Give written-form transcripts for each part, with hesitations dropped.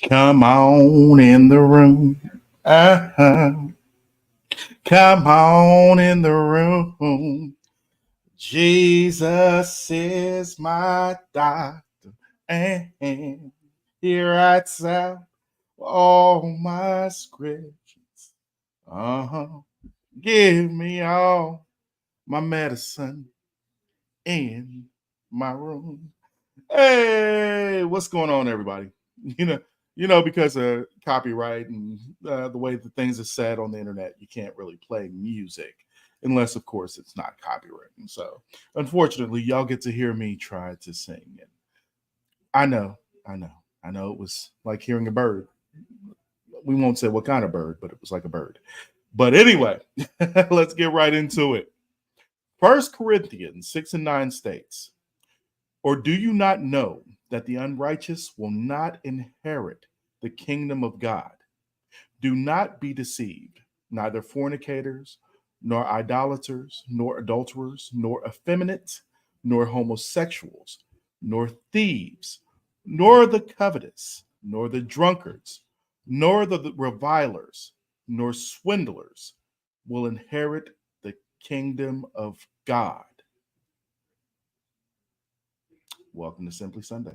Come on in the room. Uh-huh. Come on in the room. Jesus is my doctor, and he writes out all my scriptures. Give me all my medicine in my room. Hey, what's going on, everybody? Because of copyright and the way that things are said on the internet, you can't really play music unless, of course, it's not copywritten. So, unfortunately, y'all get to hear me try to sing. And I know it was like hearing a bird. We won't say what kind of bird, but it was like a bird. But anyway, let's get right into it. 1 Corinthians 6:9 states, "Or do you not know that the unrighteous will not inherit the kingdom of God? Do not be deceived, neither fornicators, nor idolaters, nor adulterers, nor effeminate, nor homosexuals, nor thieves, nor the covetous, nor the drunkards, nor the revilers, nor swindlers will inherit the kingdom of God." Welcome to Simply Sunday.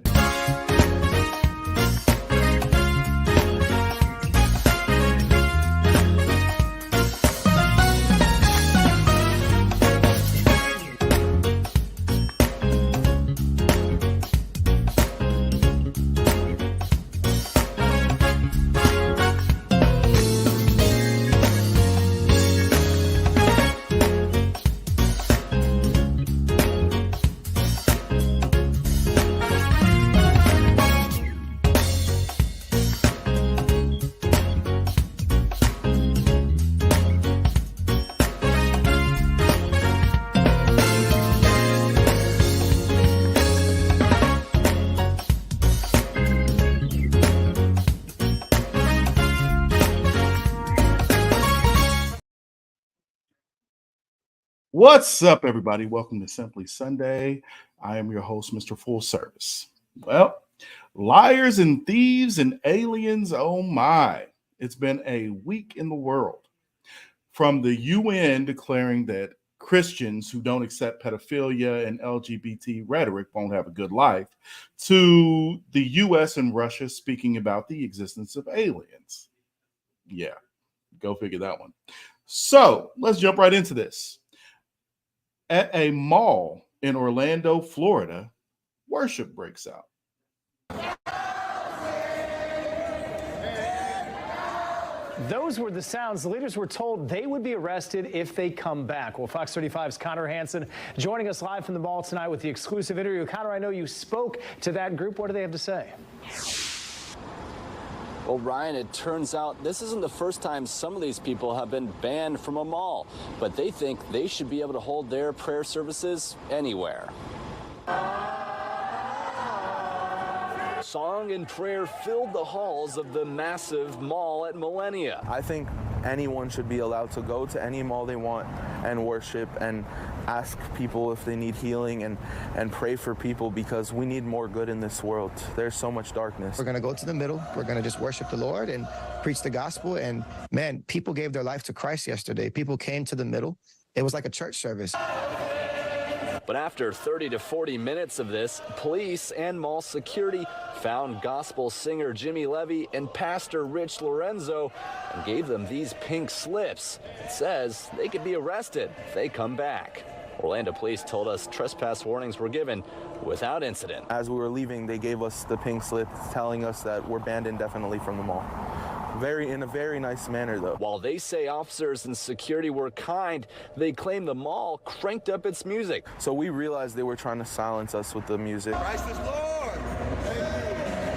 What's up, everybody? Welcome to Simply Sunday. I am your host, Mr. Full Service. Well, liars and thieves and aliens, oh my. It's been a week in the world. From the UN declaring that Christians who don't accept pedophilia and LGBT rhetoric won't have a good life, to the US and Russia speaking about the existence of aliens. Yeah, go figure that one. So let's jump right into this. At a mall in Orlando, Florida, worship breaks out. Those were the sounds. The leaders were told they would be arrested if they come back. Well, Fox 35's Connor Hansen joining us live from the mall tonight with the exclusive interview. Connor, I know you spoke to that group. What do they have to say? Well, Ryan, it turns out this isn't the first time some of these people have been banned from a mall, but they think they should be able to hold their prayer services anywhere. Song and prayer filled the halls of the massive mall at Millennia. I think anyone should be allowed to go to any mall they want and worship and ask people if they need healing and pray for people, because we need more good in this world. There's so much darkness. We're going to go to the middle. We're going to just worship the Lord and preach the gospel. And man, people gave their life to Christ yesterday. People came to the middle. It was like a church service. But after 30 to 40 minutes of this, police and mall security found gospel singer Jimmy Levy and Pastor Rich Lorenzo and gave them these pink slips. It says they could be arrested if they come back. Orlando police told us trespass warnings were given without incident. As we were leaving, they gave us the pink slips telling us that we're banned indefinitely from the mall. in a very nice manner, though. While they say officers and security were kind, they claim the mall cranked up its music. So we realized they were trying to silence us with the music. Christ is Lord.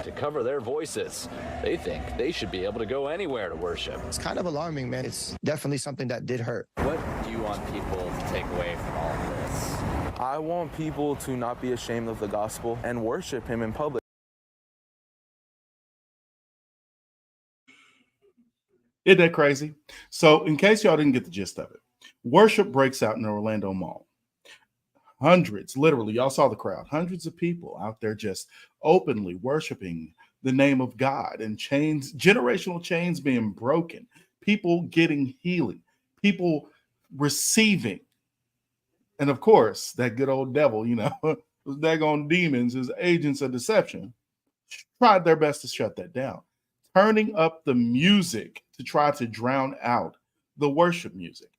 To cover their voices, they think they should be able to go anywhere to worship. It's kind of alarming, man. It's definitely something that did hurt. What do you want people to take away from all of this? I want people to not be ashamed of the gospel and worship him in public. Isn't that crazy? So in case y'all didn't get the gist of it, worship breaks out in the Orlando Mall. Hundreds, literally, y'all saw the crowd, hundreds of people out there just openly worshiping the name of God, and chains, generational chains being broken, people getting healing, people receiving. And of course, that good old devil, those daggone demons, his agents of deception, tried their best to shut that down, turning up the music to try to drown out the worship music.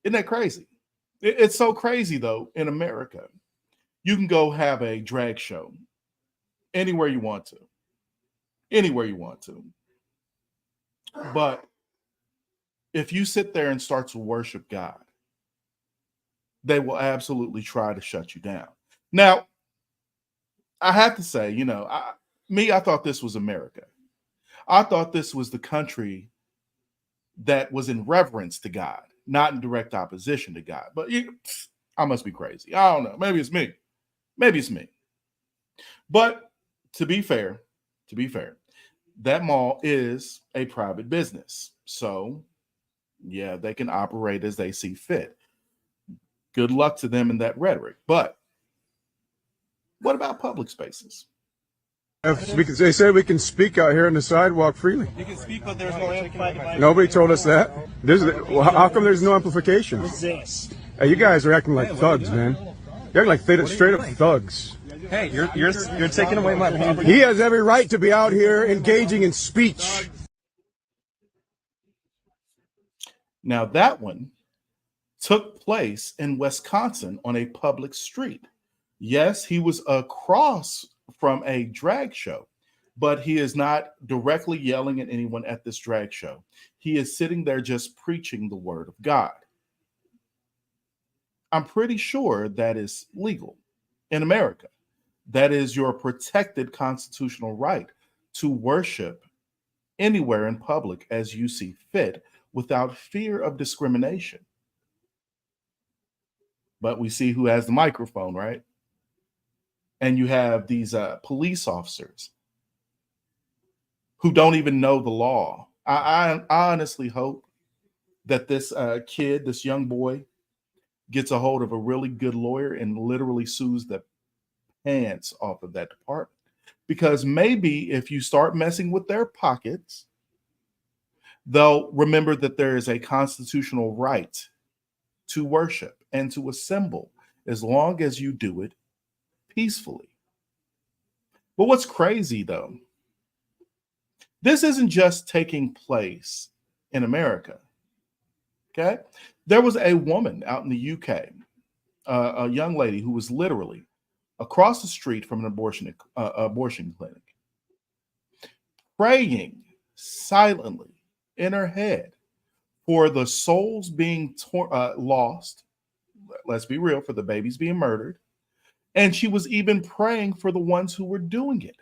Isn't that crazy? It's so crazy, though, in America. You can go have a drag show anywhere you want to. Anywhere you want to. But if you sit there and start to worship God, they will absolutely try to shut you down. Now, I have to say, I thought this was America. I thought this was the country that was in reverence to God, not in direct opposition to God. But I must be crazy. I don't know. Maybe it's me. Maybe it's me. But to be fair, that mall is a private business. So, yeah, they can operate as they see fit. Good luck to them in that rhetoric. But what about public spaces? They say we can speak out here on the sidewalk freely. You can speak, but there's no amplification. Nobody told us that. How come there's no amplification? What's this? Hey, you guys are acting like thugs, man. You're acting like straight up thugs. Hey, you're taking away my property. He has every right to be out here engaging in speech. Now, that one took place in Wisconsin on a public street. Yes, he was across from a drag show, but he is not directly yelling at anyone at this drag show. He is sitting there just preaching the word of God. I'm pretty sure that is legal in America. That is your protected constitutional right to worship anywhere in public as you see fit without fear of discrimination. But we see who has the microphone, right? And you have these police officers who don't even know the law. I honestly hope that this kid, this young boy, gets a hold of a really good lawyer and literally sues the pants off of that department. Because maybe if you start messing with their pockets, they'll remember that there is a constitutional right to worship and to assemble as long as you do it peacefully. But what's crazy, though, this isn't just taking place in America. Okay? There was a woman out in the UK, a young lady who was literally across the street from an abortion clinic, praying silently in her head for the souls being lost. Let's be real, for the babies being murdered. And she was even praying for the ones who were doing it.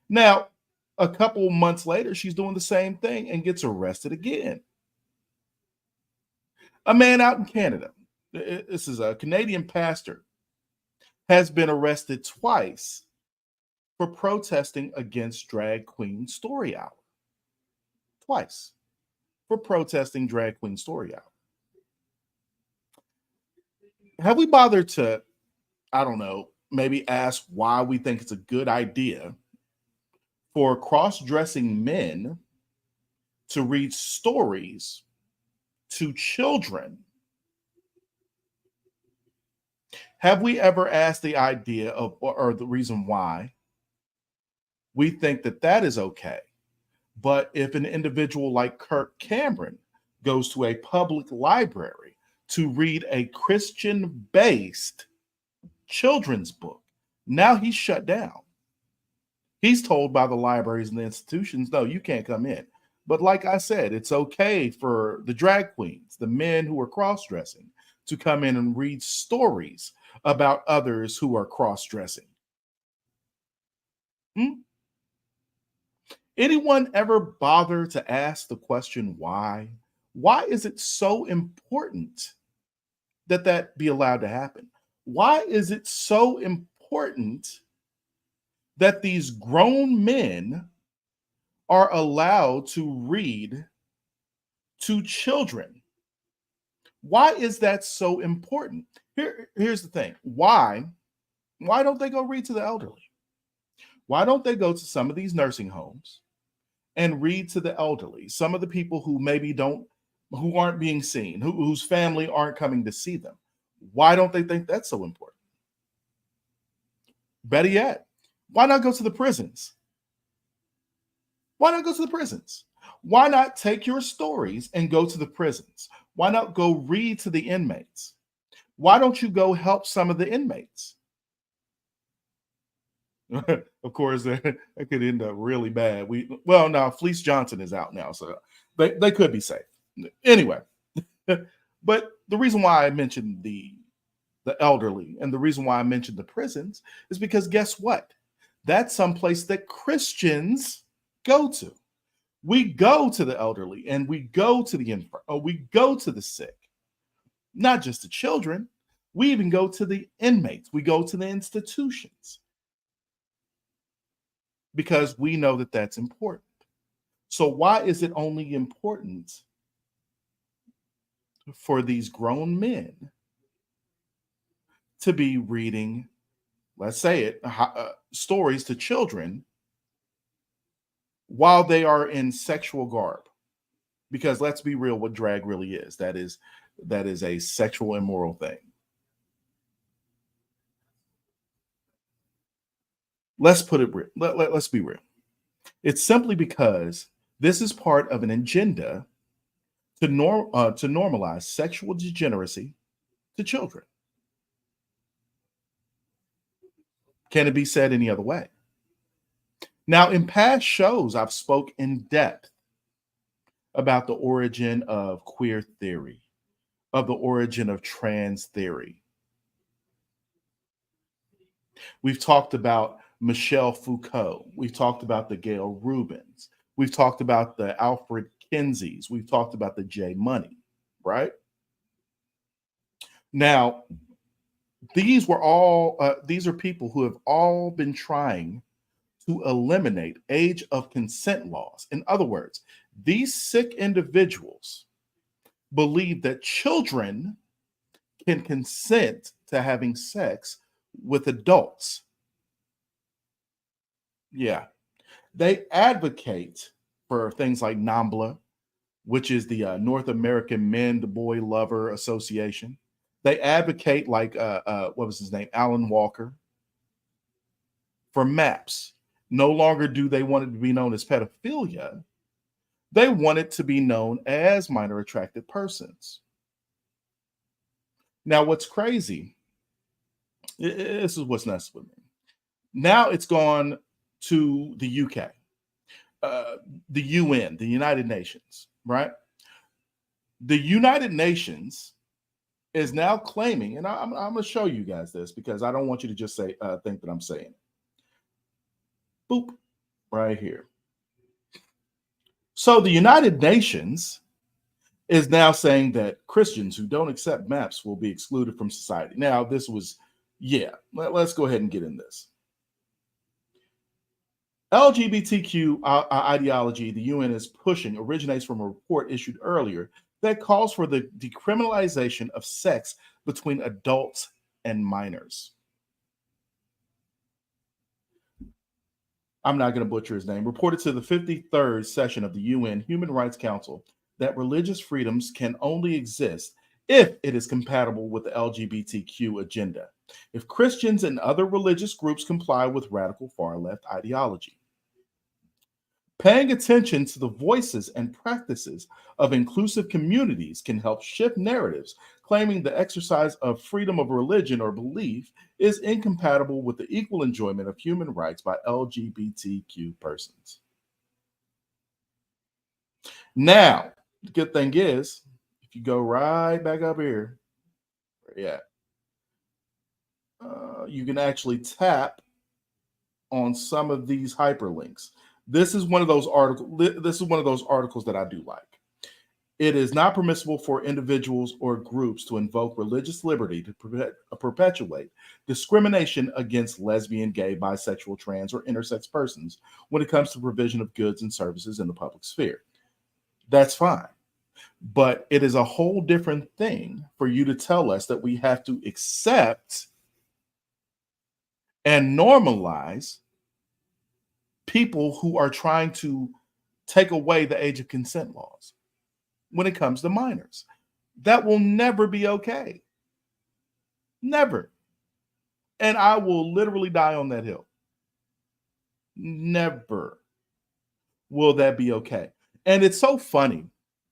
Now, a couple months later, she's doing the same thing and gets arrested again. A man out in Canada, this is a Canadian pastor, has been arrested twice for protesting against Drag Queen Story Hour. Twice for protesting Drag Queen Story Hour. Have we bothered to, I don't know, maybe ask why we think it's a good idea for cross-dressing men to read stories to children? Have we ever asked the idea of, or the reason why we think that that is okay? But if an individual like Kirk Cameron goes to a public library to read a Christian-based children's book, now he's shut down. He's told by the libraries and the institutions, no, you can't come in. But like I said, it's okay for the drag queens, the men who are cross-dressing, to come in and read stories about others who are cross-dressing. Hmm? Anyone ever bother to ask the question why? Why is it so important that that be allowed to happen? Why is it so important that these grown men are allowed to read to children? Why is that so important? Here's the thing. Why don't they go read to the elderly? Why don't they go to some of these nursing homes and read to the elderly, some of the people who maybe who aren't being seen, whose family aren't coming to see them? Why don't they think that's so important? Better yet, why not go to the prisons? Why not go to the prisons? Why not take your stories and go to the prisons? Why not go read to the inmates? Why don't you go help some of the inmates? Of course, that could end up really bad. Now Fleece Johnson is out now, so they could be safe. Anyway, but the reason why I mentioned the elderly and the reason why I mentioned the prisons is because guess what? That's someplace that Christians go to. We go to the elderly and we go to the infirm, we go to the sick, not just the children. We even go to the inmates. We go to the institutions because we know that that's important. So why is it only important for these grown men to be reading, let's say it, stories to children while they are in sexual garb? Because let's be real, what drag really is. That is a sexual immoral thing. Let's put it real. Let's be real. It's simply because this is part of an agenda to normalize sexual degeneracy to children. Can it be said any other way? Now, in past shows, I've spoke in depth about the origin of queer theory, of the origin of trans theory. We've talked about Michel Foucault. We've talked about the Gail Rubins. We've talked about the Alfred Kinseys. We've talked about the J Money, right? Now, these are people who have all been trying to eliminate age of consent laws. In other words, these sick individuals believe that children can consent to having sex with adults. Yeah. They advocate for things like NAMBLA, which is the North American Men to Boy Lover Association. They advocate, like, what was his name? Alan Walker, for MAPS. No longer do they want it to be known as pedophilia. They want it to be known as minor attracted persons. Now, what's crazy, this is what's nuts with me. Now it's gone to the UK, the UN, the United Nations, right? The United Nations is now claiming, and I'm going to show you guys this because I don't want you to just say think that I'm saying it. Boop, right here. So the United Nations is now saying that Christians who don't accept MAPS will be excluded from society. Now, this was, let's go ahead and get in this. LGBTQ ideology the UN is pushing originates from a report issued earlier that calls for the decriminalization of sex between adults and minors. I'm not going to butcher his name. Reported to the 53rd session of the UN Human Rights Council that religious freedoms can only exist if it is compatible with the LGBTQ agenda, if Christians and other religious groups comply with radical far-left ideology. Paying attention to the voices and practices of inclusive communities can help shift narratives claiming the exercise of freedom of religion or belief is incompatible with the equal enjoyment of human rights by LGBTQ persons. Now, the good thing is, if you go right back up here, you can actually tap on some of these hyperlinks. This is one of those articles that I do like. It is not permissible for individuals or groups to invoke religious liberty to perpetuate discrimination against lesbian, gay, bisexual, trans, or intersex persons when it comes to provision of goods and services in the public sphere. That's fine. But it is a whole different thing for you to tell us that we have to accept and normalize people who are trying to take away the age of consent laws when it comes to minors. That will never be okay. Never. And I will literally die on that hill. Never will that be okay. And it's so funny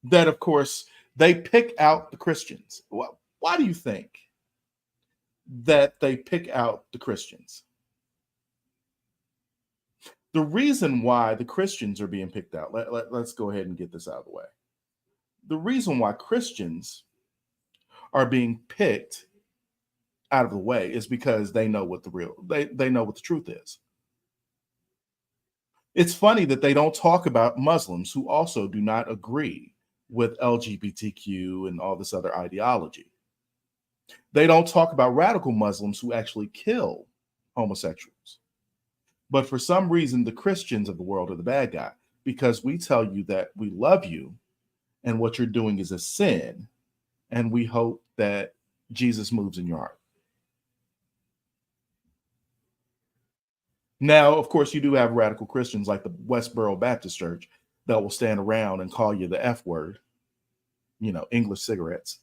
that, of course, they pick out the Christians. Why do you think that they pick out the Christians? The reason why the Christians are being picked out, let's go ahead and get this out of the way. The reason why Christians are being picked out of the way is because they know what they know what the truth is. It's funny that they don't talk about Muslims who also do not agree with LGBTQ and all this other ideology. They don't talk about radical Muslims who actually kill homosexuals. But for some reason, the Christians of the world are the bad guy because we tell you that we love you and what you're doing is a sin, and we hope that Jesus moves in your heart. Now, of course, you do have radical Christians like the Westboro Baptist Church that will stand around and call you the F word, English cigarettes.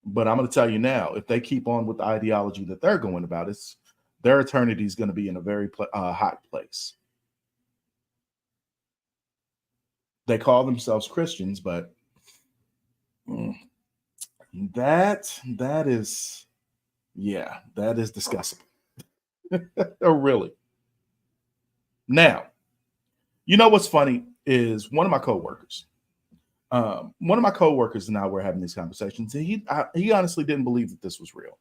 But I'm going to tell you now, if they keep on with the ideology that they're going about, their eternity is going to be in a very hot place. They call themselves Christians, but that is disgusting. Oh, really? Now, you know what's funny is one of my coworkers and I were having these conversations, and he honestly didn't believe that this was real.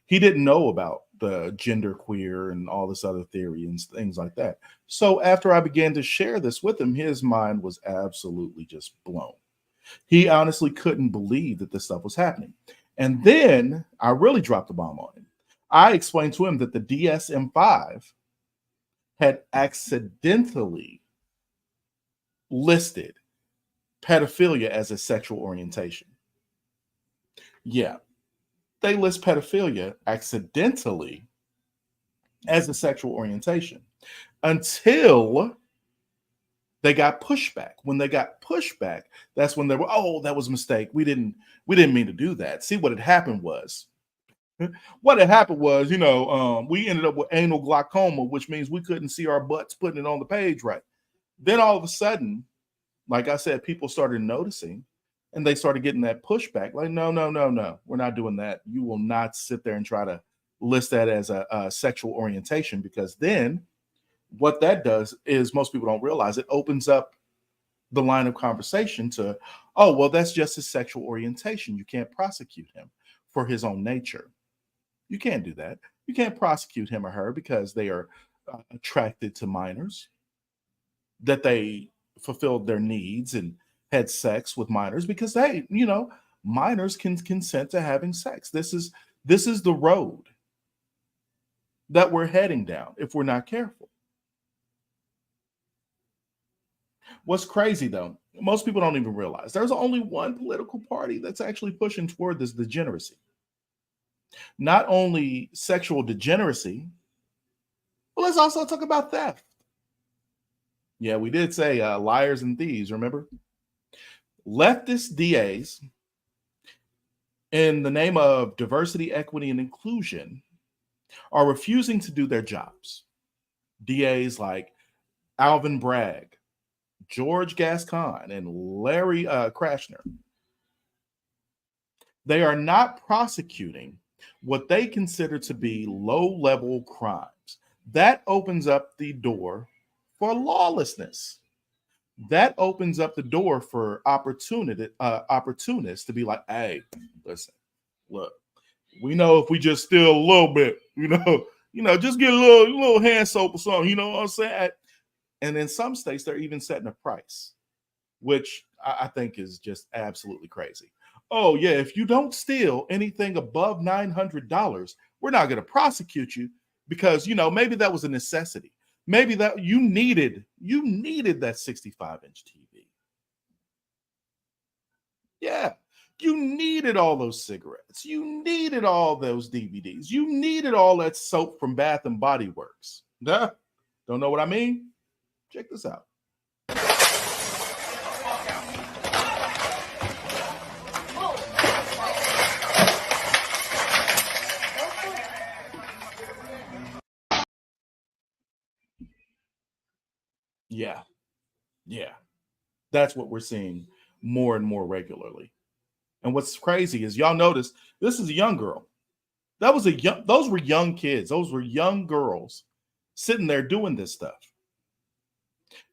He didn't know about the gender queer and all this other theory and things like that. So after I began to share this with him, his mind was absolutely just blown. He honestly couldn't believe that this stuff was happening. And then I really dropped the bomb on him. I explained to him that the DSM-5 had accidentally listed pedophilia as a sexual orientation. Yeah, they list pedophilia accidentally as a sexual orientation until they got pushback. When they got pushback, that's when they were, that was a mistake. We didn't mean to do that. See, what had happened was, we ended up with anal glaucoma, which means we couldn't see our butts putting it on the page right. Then all of a sudden, like I said, people started noticing and they started getting that pushback. Like, no, we're not doing that. You will not sit there and try to list that as a sexual orientation, because then what that does is, most people don't realize, it opens up the line of conversation to, that's just his sexual orientation. You can't prosecute him for his own nature. You can't do that. You can't prosecute him or her because they are attracted to minors, that they fulfilled their needs and had sex with minors, because minors can consent to having sex. This is the road that we're heading down if we're not careful. What's crazy though, most people don't even realize there's only one political party that's actually pushing toward this degeneracy. Not only sexual degeneracy, but let's also talk about theft. Yeah, we did say liars and thieves, remember? Leftist DAs, in the name of diversity, equity, and inclusion, are refusing to do their jobs. DAs like Alvin Bragg, George Gascon, and Larry Krasner. They are not prosecuting what they consider to be low-level crimes. That opens up the door for lawlessness. That opens up the door for opportunists to be like, hey, listen, look, we know if we just steal a little bit, just get a little hand soap or something, you know what I'm saying? And in some states, they're even setting a price, which I think is just absolutely crazy. Oh, yeah, if you don't steal anything above $900, we're not going to prosecute you because, maybe that was a necessity. Maybe that you needed that 65-inch TV. Yeah, you needed all those cigarettes. You needed all those DVDs. You needed all that soap from Bath and Body Works. Don't know what I mean? Check this out. Yeah. That's what we're seeing more and more regularly. And what's crazy is y'all notice this is a young girl. Those were young kids. Those were young girls sitting there doing this stuff.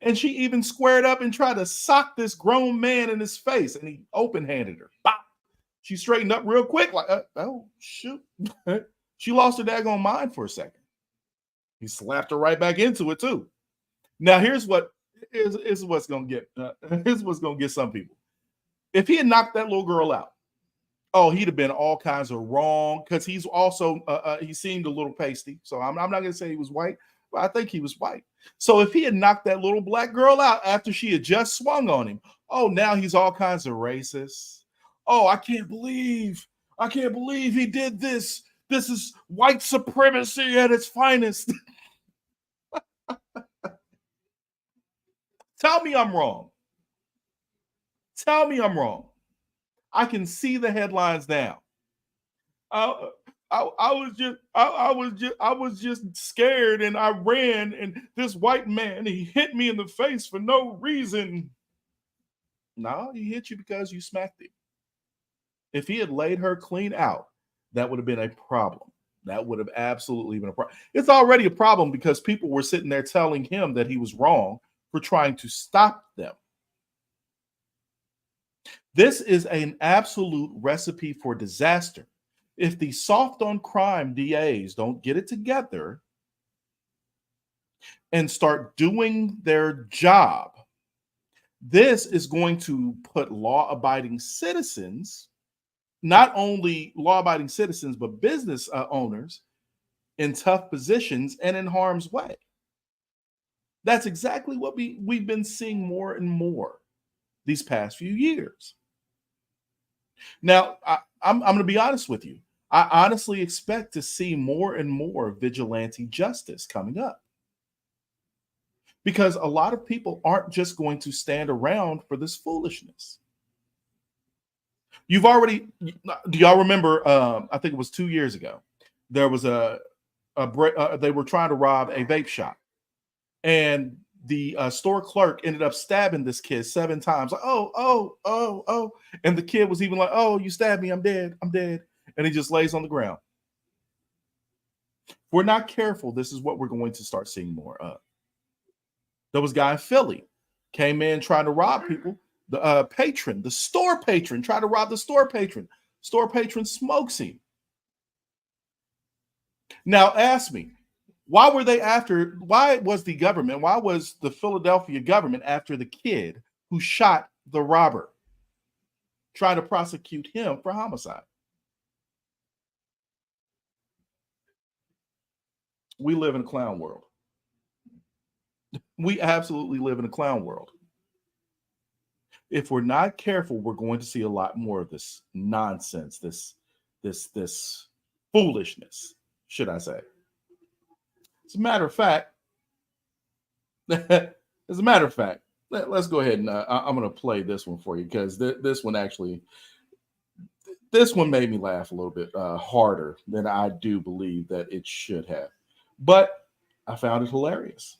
And she even squared up and tried to sock this grown man in his face, and he open-handed her. Bop. She straightened up real quick, like, oh, shoot. She lost her daggone mind for a second. He slapped her right back into it, too. Now, here's what's going to get some people. If he had knocked that little girl out, he'd have been all kinds of wrong, because he's also, he seemed a little pasty. So I'm not going to say he was white, but I think he was white. So if he had knocked that little black girl out after she had just swung on him, now he's all kinds of racist. Oh, I can't believe he did this. This is white supremacy at its finest. Tell me I'm wrong. Tell me I'm wrong. I can see the headlines now. I was just scared, and I ran, and this white man, he hit me in the face for no reason. No, he hit you because you smacked him. If he had laid her clean out, that would have been a problem. That would have absolutely been a problem. It's already a problem because people were sitting there telling him that he was wrong for trying to stop them. This is an absolute recipe for disaster. If the soft on crime DAs don't get it together and start doing their job, this is going to put law-abiding citizens, not only law-abiding citizens, but business owners, in tough positions and in harm's way. That's exactly what we've been seeing more and more these past few years. Now, I'm going to be honest with you. I honestly expect to see more and more vigilante justice coming up, because a lot of people aren't just going to stand around for this foolishness. Do y'all remember, I think it was 2 years ago, there was they were trying to rob a vape shop, and the store clerk ended up stabbing this kid 7 times. Like, oh. And the kid was even like, oh, you stabbed me. I'm dead. And he just lays on the ground. If we're not careful, this is what we're going to start seeing more of. There was a guy in Philly, came in trying to rob people. The store patron tried to rob the store patron. Store patron smokes him. Now ask me, why was the Philadelphia government after the kid who shot the robber, trying to prosecute him for homicide? We live in a clown world. We absolutely live in a clown world. If we're not careful, we're going to see a lot more of this nonsense, this foolishness, should I say. As a matter of fact, let's go ahead and I'm going to play this one for you, because this one made me laugh a little bit harder than I do believe that it should have. But I found it hilarious.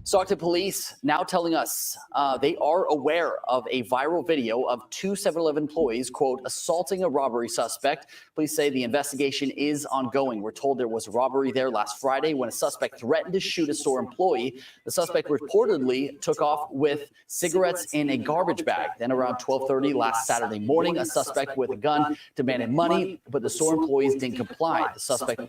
Stockton police now telling us they are aware of a viral video of two 7-Eleven employees, quote, assaulting a robbery suspect. Police say the investigation is ongoing. We're told there was a robbery there last Friday when a suspect threatened to shoot a store employee. The suspect reportedly took off with cigarettes in a garbage bag. Then around 12:30 last Saturday morning, a suspect with a gun demanded money, but the store employees didn't comply. The suspect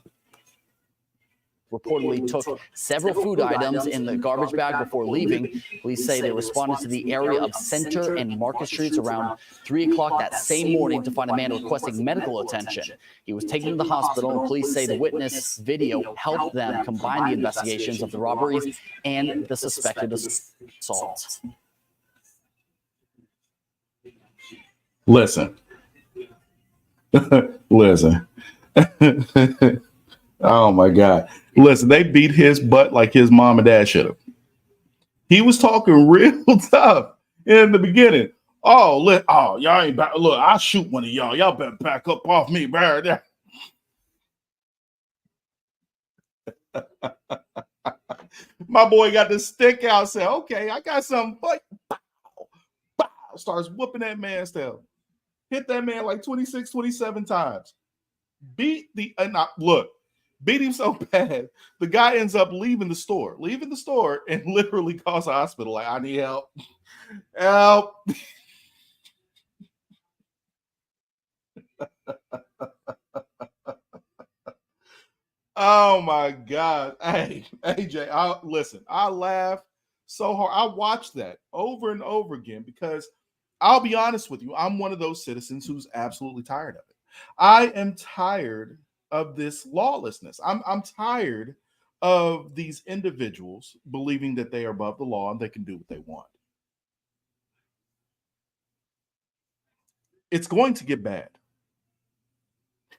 reportedly took several food items in the garbage bag before leaving. Police say they responded to the area of Center and Market Streets around 3 o'clock that same morning to find a man requesting medical attention. He was taken to the hospital, and police say the witness video helped them combine the investigations of the robberies and the suspected assault. Listen. Listen. Oh my God. Listen, they beat his butt like his mom and dad should have. He was talking real tough in the beginning. Oh, y'all ain't back. Look, I'll shoot one of y'all. Y'all better back up off me, bro. My boy got the stick out, said, okay, I got something for you. Bow, bow. Starts whooping that man's tail. Hit that man like 26, 27 times. Beat him so bad, the guy ends up leaving the store, and literally calls the hospital like, I need help. Help. Oh my God. Hey, AJ, I laugh so hard. I watched that over and over again because I'll be honest with you, I'm one of those citizens who's absolutely tired of it. I am tired of this lawlessness. I'm tired of these individuals believing that they are above the law and they can do what they want. It's going to get bad.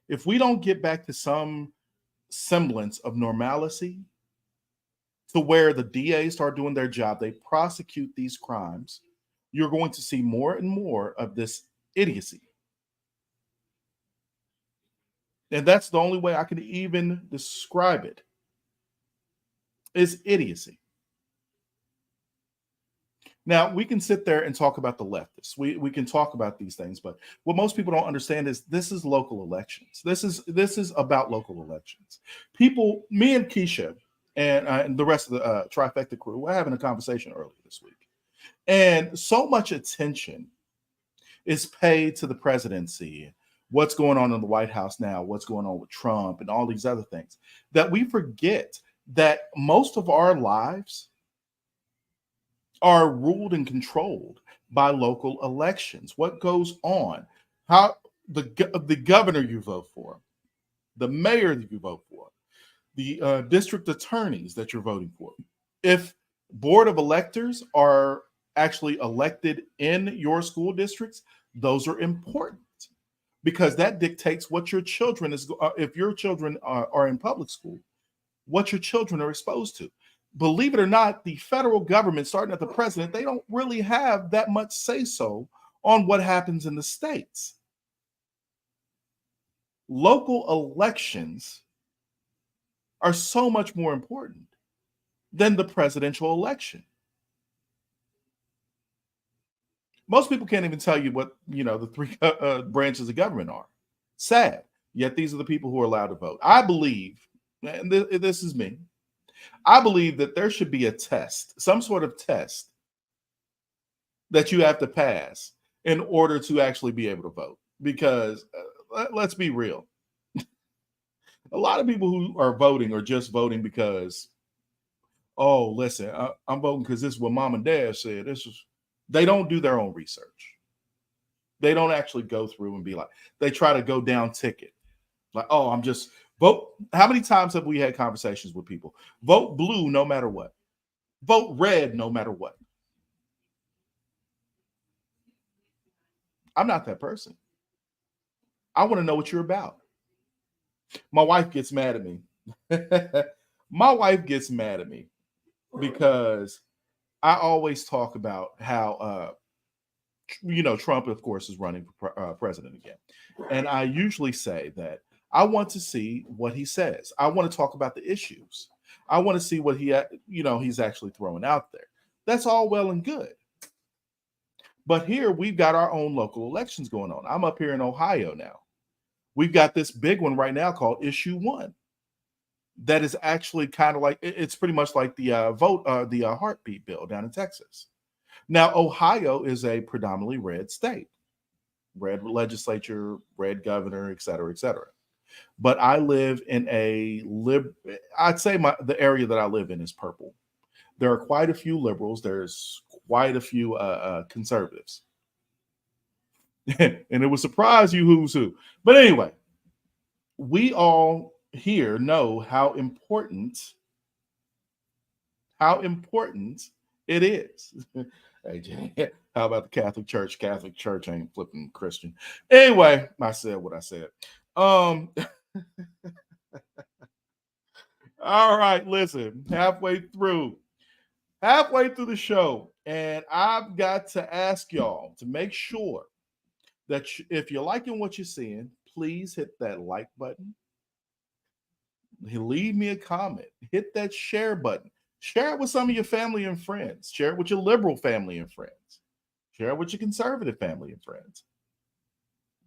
If we don't get back to some semblance of normalcy, to where the DAs start doing their job, they prosecute these crimes, you're going to see more and more of this idiocy. And that's the only way I can even describe it, is idiocy. Now, we can sit there and talk about the leftists. We can talk about these things, but what most people don't understand is this is local elections. This is about local elections. People, me and Keisha and the rest of the trifecta crew, we're having a conversation earlier this week. And so much attention is paid to the presidency, what's going on in the White House now, what's going on with Trump and all these other things, that we forget that most of our lives are ruled and controlled by local elections. What goes on, how the governor you vote for, the mayor that you vote for, the district attorneys that you're voting for. If board of electors are actually elected in your school districts, those are important because that dictates what your children is, if your children are in public school, what your children are exposed to. Believe it or not, the federal government, starting at the president, they don't really have that much say-so on what happens in the states. Local elections are so much more important than the presidential election. Most people can't even tell you what, the three branches of government are. Sad. Yet these are the people who are allowed to vote. I believe, and this is me, I believe that there should be a test, some sort of test that you have to pass in order to actually be able to vote. Because let's be real. A lot of people who are voting are just voting because, oh, listen, I'm voting because this is what mom and dad said. They don't do their own research. They don't actually go through and be like, they try to go down ticket. Like, oh, I'm just vote. How many times have we had conversations with people? Vote blue no matter what. Vote red no matter what. I'm not that person. I want to know what you're about. My wife gets mad at me. My wife gets mad at me because I always talk about how, Trump, of course, is running for president again. And I usually say that I want to see what he says. I want to talk about the issues. I want to see what he's actually throwing out there. That's all well and good. But here we've got our own local elections going on. I'm up here in Ohio now. We've got this big one right now called Issue 1. That is actually kind of like, it's pretty much like the heartbeat bill down in Texas. Now, Ohio is a predominantly red state, red legislature, red governor, et cetera, et cetera. But I live in I'd say the area that I live in is purple. There are quite a few liberals. There's quite a few conservatives. And it would surprise you who's who. But anyway, we all here know how important it is. Hey, how about the Catholic Church? Catholic Church ain't flipping Christian. Anyway, I said what I said. All right, listen, halfway through the show, and I've got to ask y'all to make sure that if you're liking what you're seeing, please hit that like button. Leave me a comment. Hit that share button. Share it with some of your family and friends. Share it with your liberal family and friends. Share it with your conservative family and friends.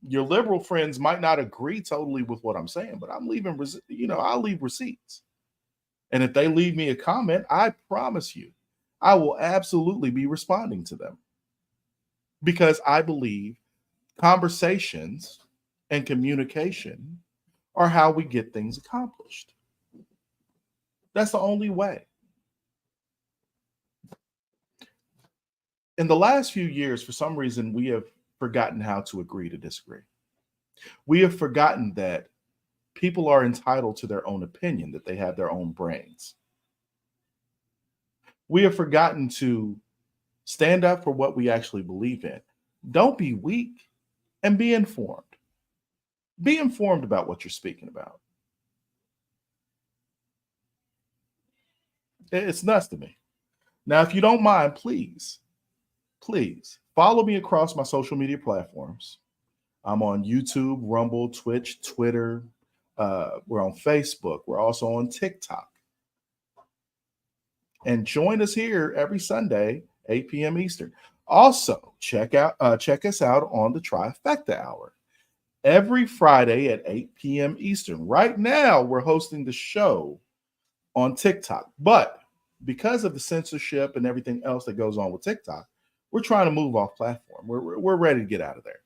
Your liberal friends might not agree totally with what I'm saying, but I'll leave receipts. And if they leave me a comment, I promise you, I will absolutely be responding to them. Because I believe conversations and communication are how we get things accomplished. That's the only way. In the last few years, for some reason, we have forgotten how to agree to disagree. We have forgotten that people are entitled to their own opinion, that they have their own brains. We have forgotten to stand up for what we actually believe in. Don't be weak and be informed. Be informed about what you're speaking about. It's nuts to me. Now, if you don't mind, please follow me across my social media platforms. I'm on YouTube, Rumble, Twitch, Twitter. We're on Facebook. We're also on TikTok. And join us here every Sunday, 8 p.m. Eastern. Also, check us out on the Trifecta Hour every Friday at 8 p.m. Eastern. Right now, we're hosting the show on TikTok, but because of the censorship and everything else that goes on with TikTok, we're trying to move off platform. We're ready to get out of there.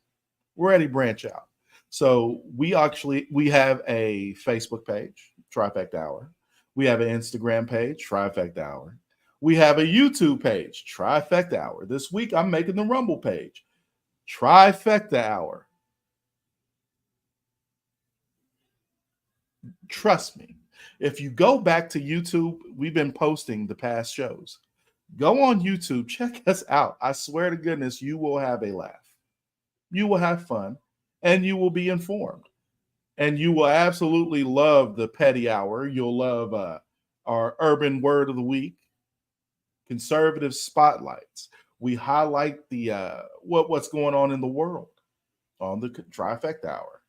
We're ready to branch out. So we have a Facebook page, Trifecta Hour. We have an Instagram page, Trifecta Hour. We have a YouTube page, Trifecta Hour. This week, I'm making the Rumble page, Trifecta Hour. Trust me, if you go back to YouTube, we've been posting the past shows. Go on YouTube, check us out. I swear to goodness, you will have a laugh. You will have fun, and you will be informed. And you will absolutely love the Petty Hour. You'll love our Urban Word of the Week, Conservative Spotlights. We highlight the what's going on in the world on the Trifecta Hour.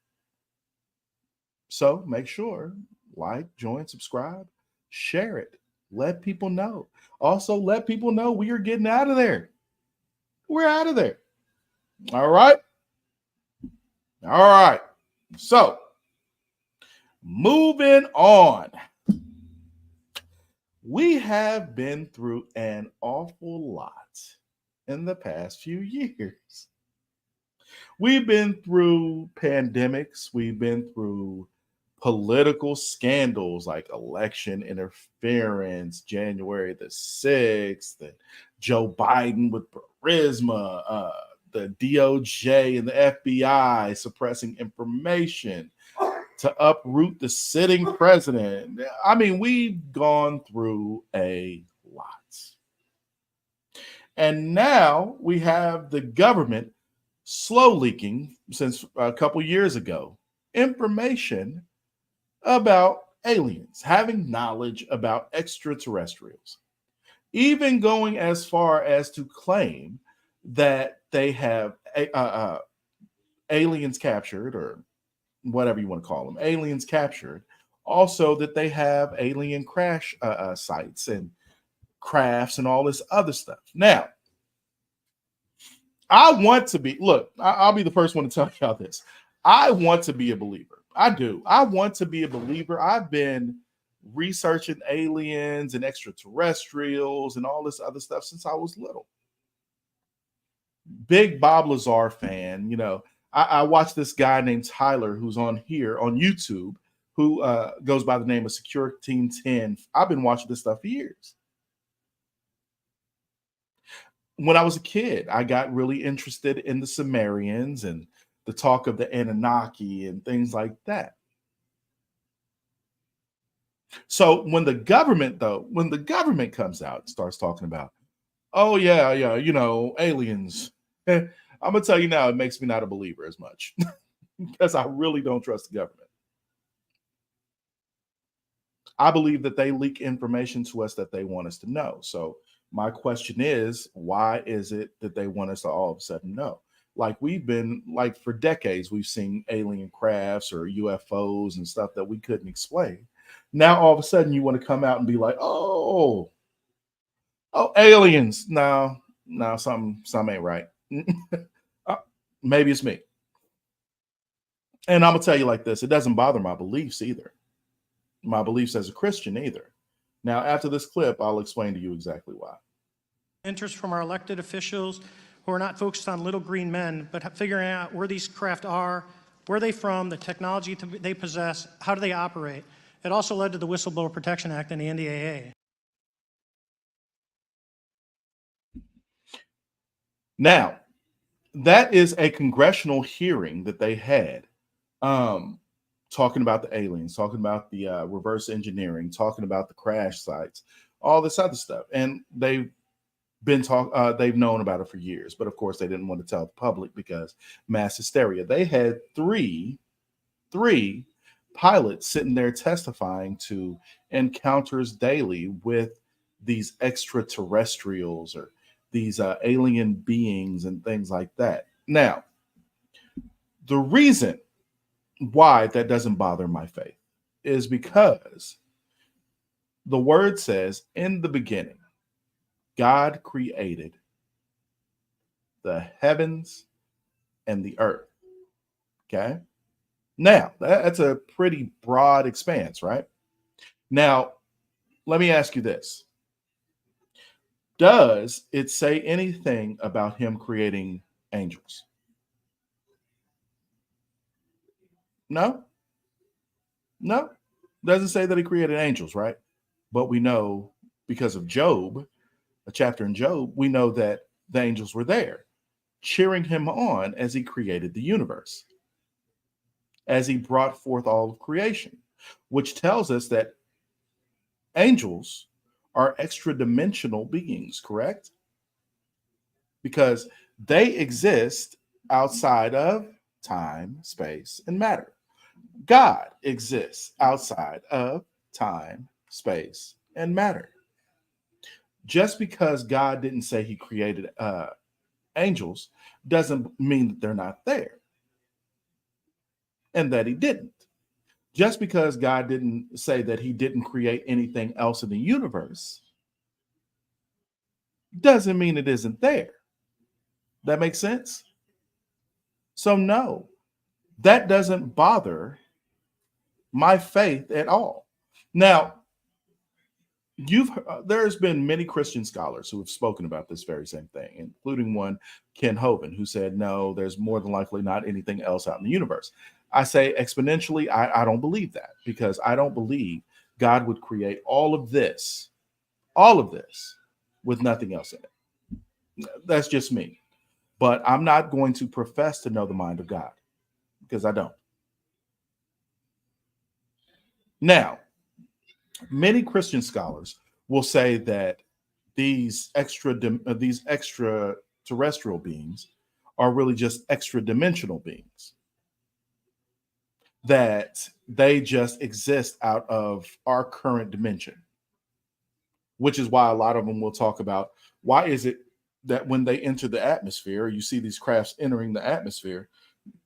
So make sure, like, join, subscribe, share it. Let people know. Also, let people know we are getting out of there. We're out of there. All right. All right. So, moving on. We have been through an awful lot in the past few years. We've been through pandemics. We've been through political scandals like election interference, January the 6th, and Joe Biden with Burisma, the DOJ and the FBI suppressing information to uproot the sitting president. I mean, we've gone through a lot. And now we have the government slow leaking since a couple years ago information about aliens, having knowledge about extraterrestrials, even going as far as to claim that they have aliens captured, or whatever you want to call them, aliens captured Also, that they have alien crash sites and crafts and all this other stuff. Now, I want to be, look, I'll be the first one to tell y'all this. I want to be a believer. I do. I want to be a believer. I've been researching aliens and extraterrestrials and all this other stuff since I was little. Big Bob Lazar fan. You know, I watched this guy named Tyler who's on here on YouTube who goes by the name of Secure Team 10. I've been watching this stuff for years. When I was a kid, I got really interested in the Sumerians and the talk of the Anunnaki and things like that. So when the government comes out and starts talking about, oh yeah, you know, aliens, I'm gonna tell you now, it makes me not a believer as much because I really don't trust the government. I believe that they leak information to us that they want us to know. So my question is, why is it that they want us to all of a sudden know? Like we've been, like for decades, we've seen alien crafts or UFOs and stuff that we couldn't explain. Now all of a sudden you want to come out and be like, oh, aliens. No, something ain't right. Maybe it's me. And I'm gonna tell you like this: it doesn't bother my beliefs either. My beliefs as a Christian either. Now, after this clip, I'll explain to you exactly why. Interest from our elected officials who are not focused on little green men, but figuring out where these craft are, where they from, the technology they possess, how do they operate. It also led to the Whistleblower Protection Act and the NDAA. Now, that is a congressional hearing that they had, talking about the aliens, talking about the reverse engineering, talking about the crash sites, all this other stuff. And they've known about it for years, but of course they didn't want to tell the public because mass hysteria. They had three pilots sitting there testifying to encounters daily with these extraterrestrials or these alien beings and things like that. Now, the reason why that doesn't bother my faith is because the word says, in the beginning, God created the heavens and the earth. Okay. Now, that's a pretty broad expanse, right? Now, let me ask you this. Does it say anything about him creating angels? No. Doesn't say that he created angels, right? But we know because of Job, a chapter in Job, we know that the angels were there cheering him on as he created the universe, as he brought forth all of creation, which tells us that angels are extra dimensional beings, correct? Because they exist outside of time, space, and matter. God exists outside of time, space, and matter. Just because God didn't say he created angels doesn't mean that they're not there and that he didn't. Just because God didn't say that he didn't create anything else in the universe doesn't mean it isn't there. That makes sense? So no, that doesn't bother my faith at all. Now, there's been many Christian scholars who have spoken about this very same thing, including one, Ken Hovind, who said, no, there's more than likely not anything else out in the universe. I say exponentially, I don't believe that, because I don't believe God would create all of this with nothing else in it. That's just me. But I'm not going to profess to know the mind of God, because I don't. Now, many Christian scholars will say that these extraterrestrial beings are really just extra dimensional beings, that they just exist out of our current dimension, which is why a lot of them will talk about why is it that when they enter the atmosphere, you see these crafts entering the atmosphere,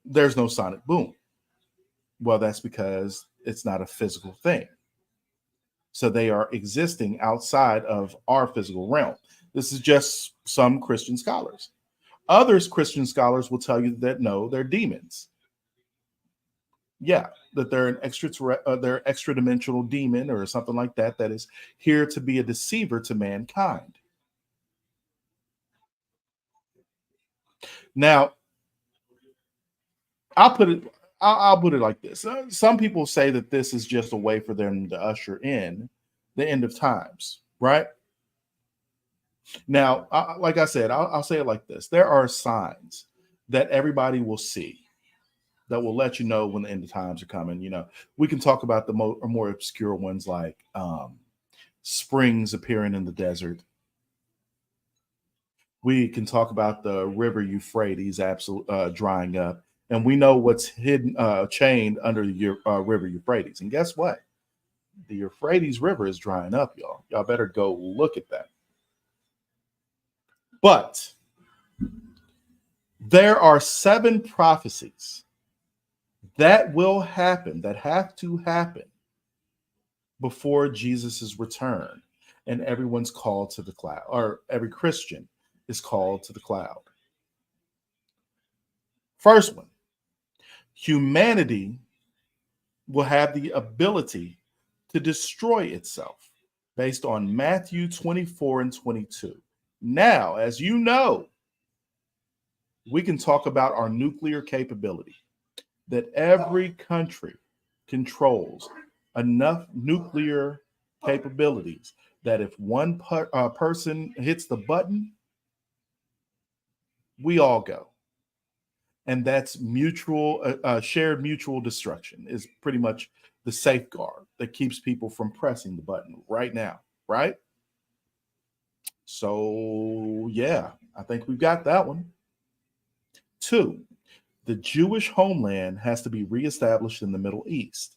there's no sonic boom. Well, that's because it's not a physical thing. So they are existing outside of our physical realm. This is just some Christian scholars. Others Christian scholars will tell you that no, they're demons. Yeah, that they're they're extra dimensional demon or something like that that is here to be a deceiver to mankind. Now, I'll put it I'll put it like this. Some people say that this is just a way for them to usher in the end of times, right? Now, like I said, I'll say it like this: there are signs that everybody will see that will let you know when the end of times are coming. We can talk about the more obscure ones like springs appearing in the desert. We can talk about the river Euphrates drying up, and we know what's hidden, chained under the river Euphrates. And guess what? The Euphrates River is drying up, y'all. Y'all better go look at that. But there are 7 prophecies that will happen, that have to happen before Jesus' return, and everyone's called to the cloud, or every Christian is called to the cloud. First one, humanity will have the ability to destroy itself based on Matthew 24 and 22. Now, as you know, we can talk about our nuclear capability, that every country controls enough nuclear capabilities that if one person hits the button, we all go. And that's shared mutual destruction is pretty much the safeguard that keeps people from pressing the button right now, right? So, yeah, I think we've got that one. 2, the Jewish homeland has to be reestablished in the Middle East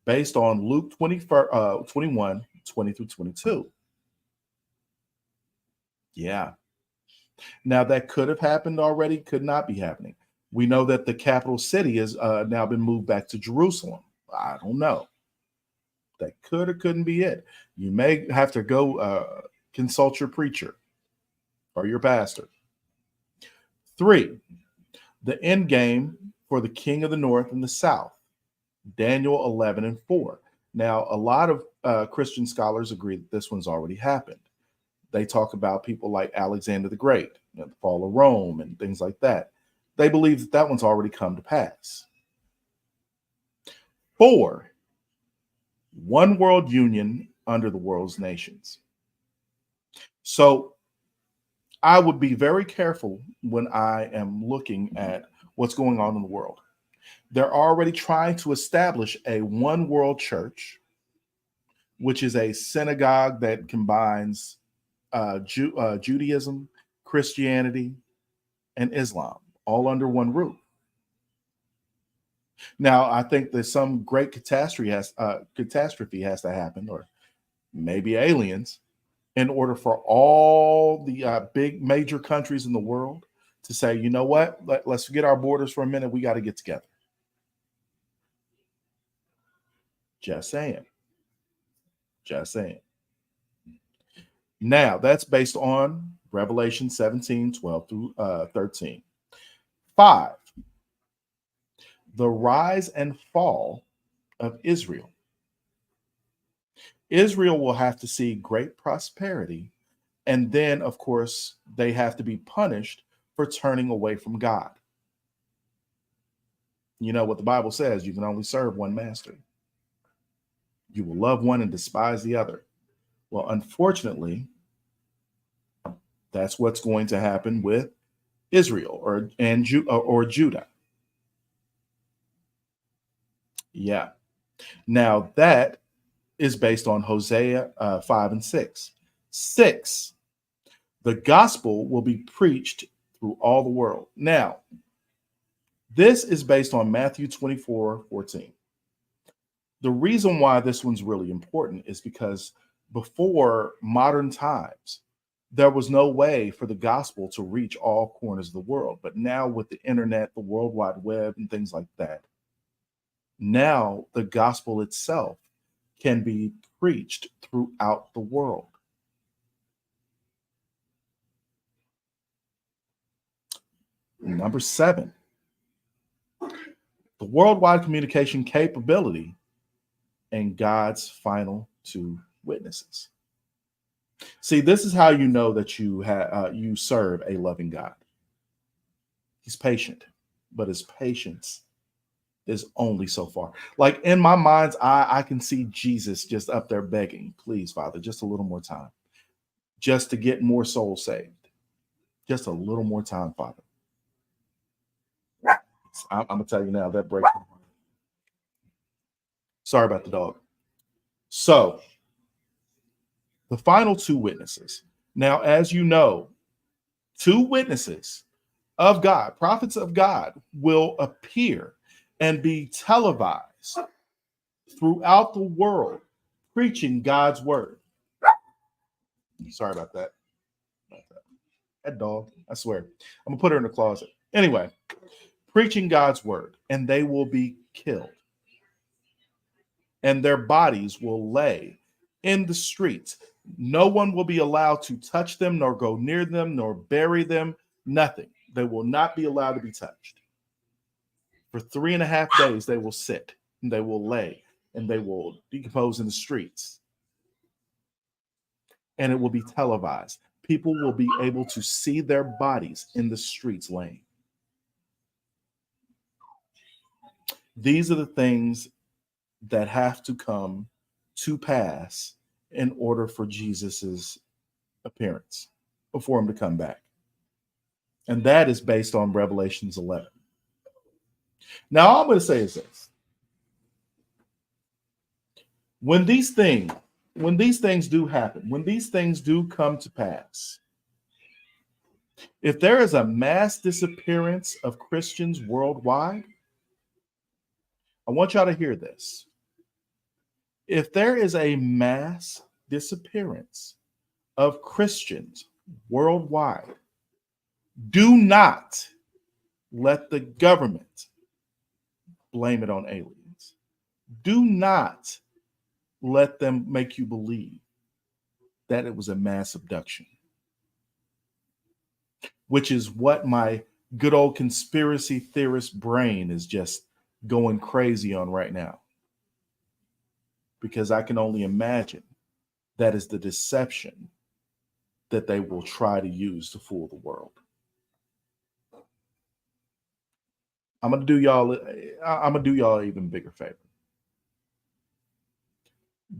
based on Luke 21, 20 through 22. Yeah. Now, that could have happened already, could not be happening. We know that the capital city has now been moved back to Jerusalem. I don't know. That could or couldn't be it. You may have to go consult your preacher or your pastor. 3, the end game for the king of the north and the south, Daniel 11 and 4. Now, a lot of Christian scholars agree that this one's already happened. They talk about people like Alexander the Great, the fall of Rome, and things like that. They believe that that one's already come to pass. 4, one world union under the world's nations. So I would be very careful when I am looking at what's going on in the world. They're already trying to establish a one world church, which is a synagogue that combines Judaism, Christianity, and Islam all under one roof. Now, I think that some great catastrophe has to happen, or maybe aliens, in order for all the big major countries in the world to say, you know what, let's forget our borders for a minute. We got to get together. Just saying. Just saying. Now, that's based on Revelation 17, 12 through 13. 5, the rise and fall of Israel. Israel will have to see great prosperity, and then, of course, they have to be punished for turning away from God. You know what the Bible says, you can only serve one master. You will love one and despise the other. Well, unfortunately, that's what's going to happen with Israel or Judah. Yeah. Now that is based on Hosea 5 and 6. 6, the gospel will be preached through all the world. Now, this is based on Matthew 24:14. The reason why this one's really important is because before modern times, there was no way for the gospel to reach all corners of the world. But now with the internet, the World Wide Web, and things like that, Now the gospel itself can be preached throughout the world. Number 7, the worldwide communication capability and God's final 2 witnesses. See, this is how you know that you serve a loving God. He's patient, but his patience is only so far. Like in my mind's eye, I can see Jesus just up there begging, please, Father, just a little more time, just to get more souls saved. Just a little more time, Father. I'm going to tell you now, that breaks my heart. Sorry about the dog. So, the final 2 witnesses. Now, as you know, 2 witnesses of God, prophets of God, will appear and be televised throughout the world, preaching God's word. Sorry about that. That dog, I swear. I'm going to put her in the closet. Anyway, preaching God's word, and they will be killed. And their bodies will lay in the streets. No one will be allowed to touch them, nor go near them, nor bury them, nothing. They will not be allowed to be touched. For 3.5 days, they will sit, and they will lay, and they will decompose in the streets. And it will be televised. People will be able to see their bodies in the streets laying. These are the things that have to come to pass in order for Jesus's appearance, for him to come back. And that is based on Revelations 11. Now, all I'm going to say is this. When these things do happen, when these things do come to pass, if there is a mass disappearance of Christians worldwide, I want y'all to hear this. If there is a mass disappearance of Christians worldwide, do not let the government blame it on aliens. Do not let them make you believe that it was a mass abduction, which is what my good old conspiracy theorist brain is just going crazy on right now. Because I can only imagine that is the deception that they will try to use to fool the world. I'm gonna do y'all an even bigger favor.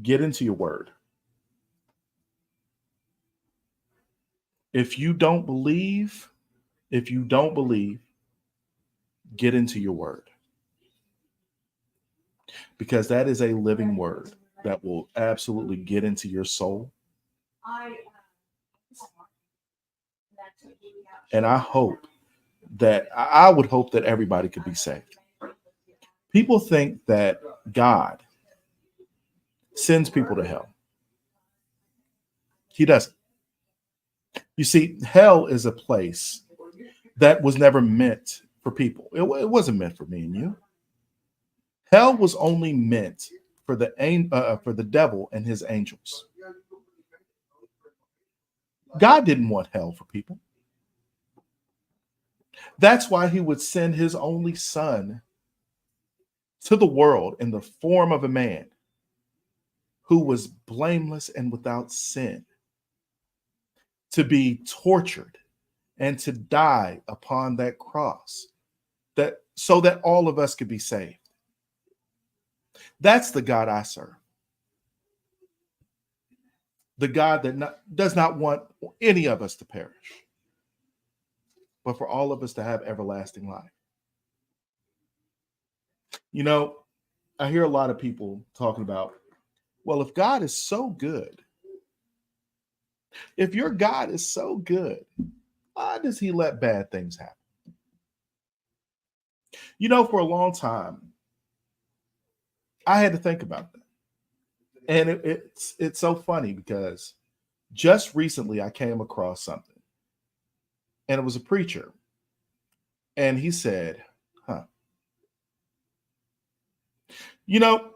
Get into your word. If you don't believe, get into your word. Because that is a living word that will absolutely get into your soul. And I would hope that everybody could be saved. People think that God sends people to hell. He doesn't. You see, hell is a place that was never meant for people. It wasn't meant for me and you. Hell was only meant for the devil and his angels. God didn't want hell for people. That's why he would send his only son to the world in the form of a man who was blameless and without sin, to be tortured and to die upon that cross, so that all of us could be saved. That's the God I serve. The God that does not want any of us to perish, but for all of us to have everlasting life. You know, I hear a lot of people talking about, well, if God is so good, if your God is so good, why does he let bad things happen? You know, for a long time, I had to think about that. And it's so funny because just recently I came across something, and it was a preacher. And he said, You know,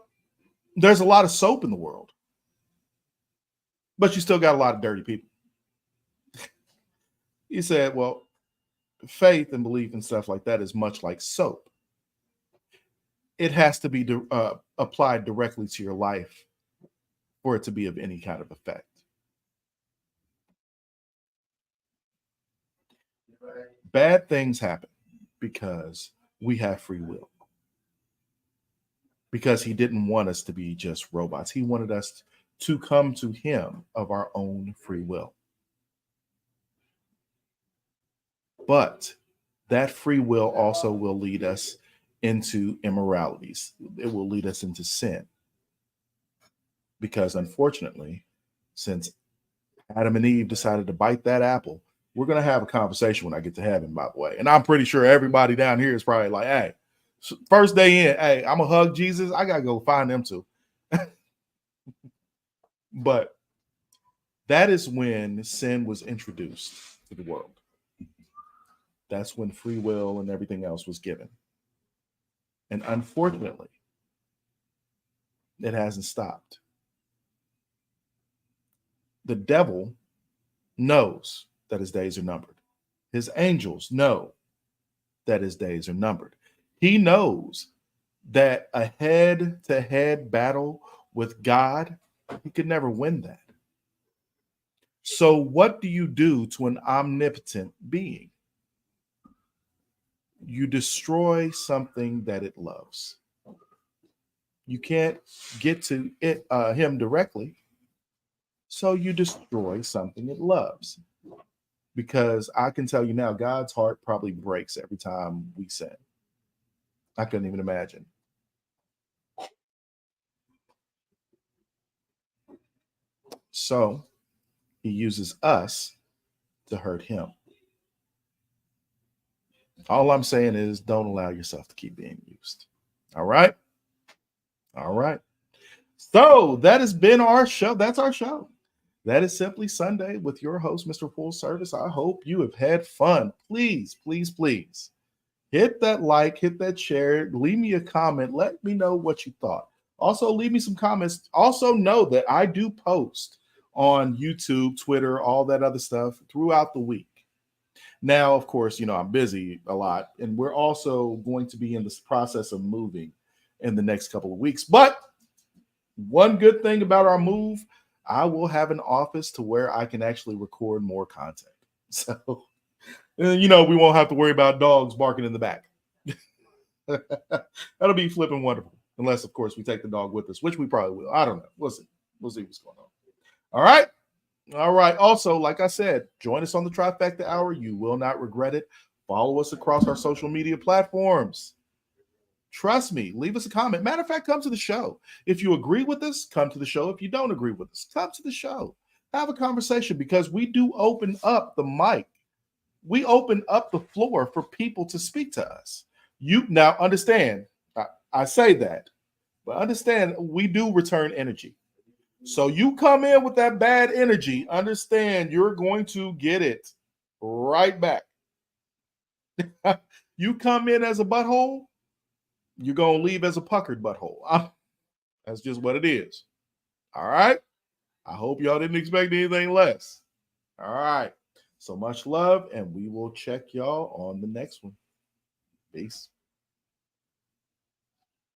there's a lot of soap in the world, but you still got a lot of dirty people. He said, well, faith and belief and stuff like that is much like soap. It has to be applied directly to your life for it to be of any kind of effect. Bad things happen because we have free will. Because he didn't want us to be just robots. He wanted us to come to him of our own free will. But that free will also will lead us into immoralities. It will lead us into sin. Because unfortunately, since Adam and Eve decided to bite that apple, we're going to have a conversation when I get to heaven, by the way. And I'm pretty sure everybody down here is probably like, hey, first day in, hey, I'm going to hug Jesus. I got to go find them too. But that is when sin was introduced to the world. That's when free will and everything else was given. And unfortunately, it hasn't stopped. The devil knows that his days are numbered. His angels know that his days are numbered. He knows that a head-to-head battle with God, he could never win that. So what do you do to an omnipotent being? You destroy something that it loves. You can't get to it, him directly, so you destroy something it loves. Because I can tell you now, God's heart probably breaks every time we sin. I couldn't even imagine. So he uses us to hurt him. All I'm saying is don't allow yourself to keep being used. All right? All right. So that has been our show. That's our show. That is Simply Sunday with your host, Mr. Full Service. I hope you have had fun. Please, please, please hit that like, hit that share, leave me a comment. Let me know what you thought. Also, leave me some comments. Also, know that I do post on YouTube, Twitter, all that other stuff throughout the week. Now, of course, I'm busy a lot, and we're also going to be in this process of moving in the next couple of weeks. But one good thing about our move, I will have an office to where I can actually record more content. So, we won't have to worry about dogs barking in the back. That'll be flipping wonderful. Unless, of course, we take the dog with us, which we probably will. I don't know. We'll see. We'll see what's going on. All right. All right. Also, like I said, join us on the Trifecta Hour. You will not regret it. Follow us across our social media platforms. Trust me, leave us a comment. Matter of fact, come to the show. If you agree with us, come to the show. If you don't agree with us, come to the show. Have a conversation because we do open up the mic. We open up the floor for people to speak to us. You now understand, I say that, but understand we do return energy. So you come in with that bad energy, understand you're going to get it right back. You come in as a butthole, you're going to leave as a puckered butthole. That's just what it is. All right. I hope y'all didn't expect anything less. All right. So much love, and we will check y'all on the next one. Peace.